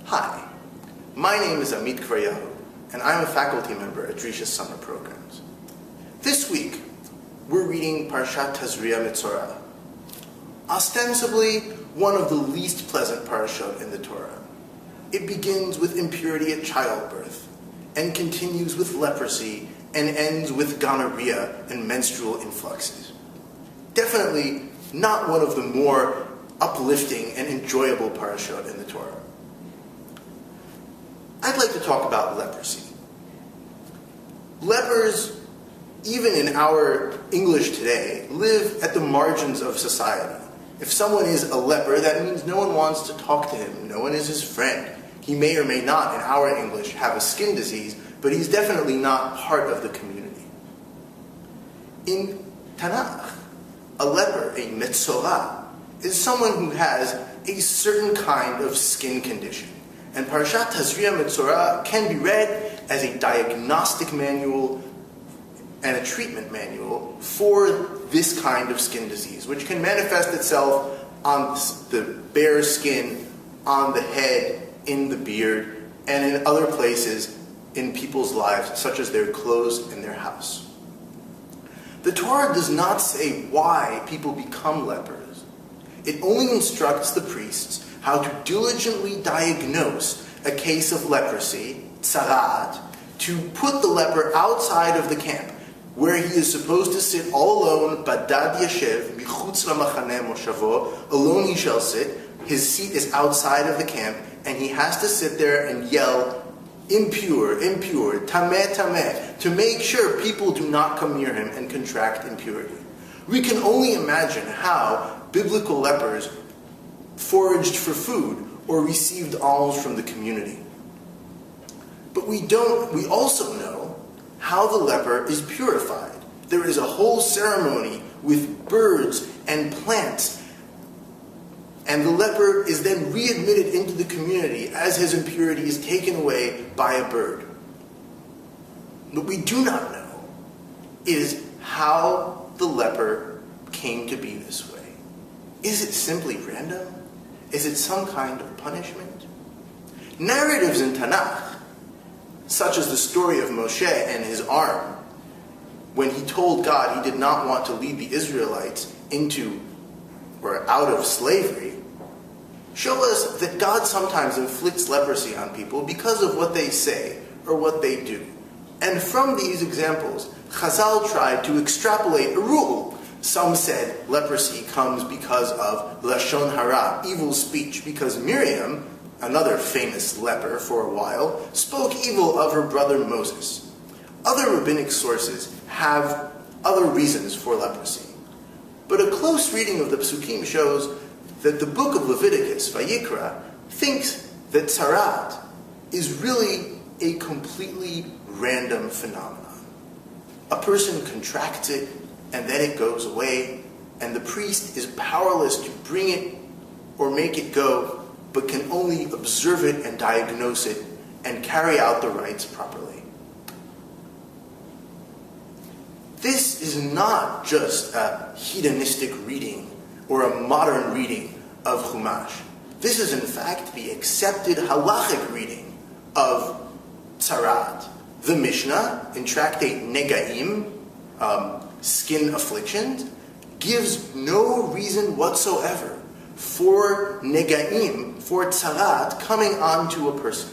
Hi, my name is Amit Gvaryahu, and I'm a faculty member at Drisha's summer programs. This week, we're reading Parashat Tazria-Metzora, ostensibly one of the least pleasant parashot in the Torah. It begins with impurity at childbirth, and continues with leprosy, and ends with gonorrhea and menstrual influxes. Definitely not one of the more uplifting and enjoyable parashot in the Torah. I'd like to talk about leprosy. Lepers, even in our English today, live at the margins of society. If someone is a leper, that means no one wants to talk to him. No one is his friend. He may or may not, in our English, have a skin disease, but he's definitely not part of the community. In Tanakh, a leper, a Metzora, is someone who has a certain kind of skin condition. And Parashat Tazria-Metzora can be read as a diagnostic manual and a treatment manual for this kind of skin disease, which can manifest itself on the bare skin, on the head, in the beard, and in other places in people's lives, such as their clothes and their house. The Torah does not say why people become lepers. It only instructs the priests how to diligently diagnose a case of leprosy, tzarat, to put the leper outside of the camp, where he is supposed to sit all alone, badad yashev, michutz lamachaneh moshavo, alone he shall sit. His seat is outside of the camp, and he has to sit there and yell, impure, impure, tameh, tameh, to make sure people do not come near him and contract impurity. We can only imagine how biblical lepers foraged for food or received alms from the community. But we also know how the leper is purified. There is a whole ceremony with birds and plants, and the leper is then readmitted into the community as his impurity is taken away by a bird. What we do not know is how the leper came to be this way. Is it simply random? Is it some kind of punishment? Narratives in Tanakh, such as the story of Moshe and his arm, when he told God he did not want to lead the Israelites into or out of slavery, show us that God sometimes inflicts leprosy on people because of what they say or what they do. And from these examples, Chazal tried to extrapolate a rule. Some said leprosy comes because of lashon hara, evil speech, because Miriam, another famous leper for a while, spoke evil of her brother Moses. Other rabbinic sources have other reasons for leprosy. But a close reading of the Psukim shows that the book of Leviticus, Vayikra, thinks that tzarat is really a completely random phenomenon. A person contracts it, and then it goes away, and the priest is powerless to bring it or make it go, but can only observe it and diagnose it and carry out the rites properly. This is not just a hedonistic reading or a modern reading of Chumash. This is in fact the accepted halachic reading of tzarat. The Mishnah, in tractate Negaim, skin afflictions, gives no reason whatsoever for negaim, for tzarat, coming onto a person.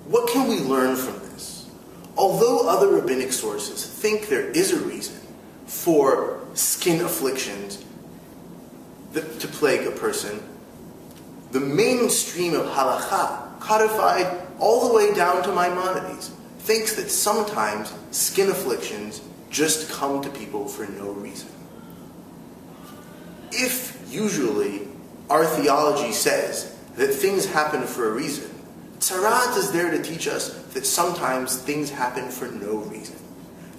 What can we learn from this? Although other rabbinic sources think there is a reason for skin afflictions to plague a person, the mainstream of halakha, codified all the way down to Maimonides, thinks that sometimes skin afflictions just come to people for no reason. If usually our theology says that things happen for a reason, tzarat is there to teach us that sometimes things happen for no reason.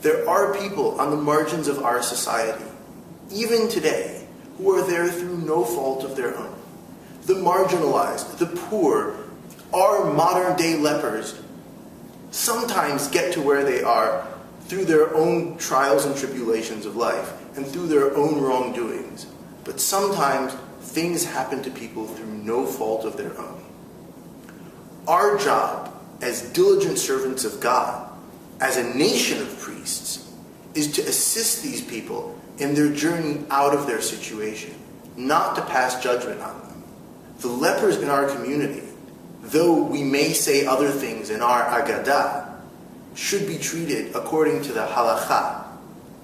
There are people on the margins of our society, even today, who are there through no fault of their own. The marginalized, the poor, our modern day lepers sometimes get to where they are through their own trials and tribulations of life and through their own wrongdoings. But sometimes things happen to people through no fault of their own. Our job as diligent servants of God, as a nation of priests, is to assist these people in their journey out of their situation, not to pass judgment on them. The lepers in our community, though we may say other things in our Agadah, should be treated according to the halakha.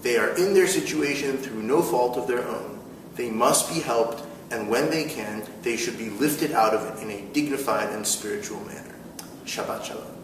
They are in their situation through no fault of their own. They must be helped, and when they can, they should be lifted out of it in a dignified and spiritual manner. Shabbat Shalom.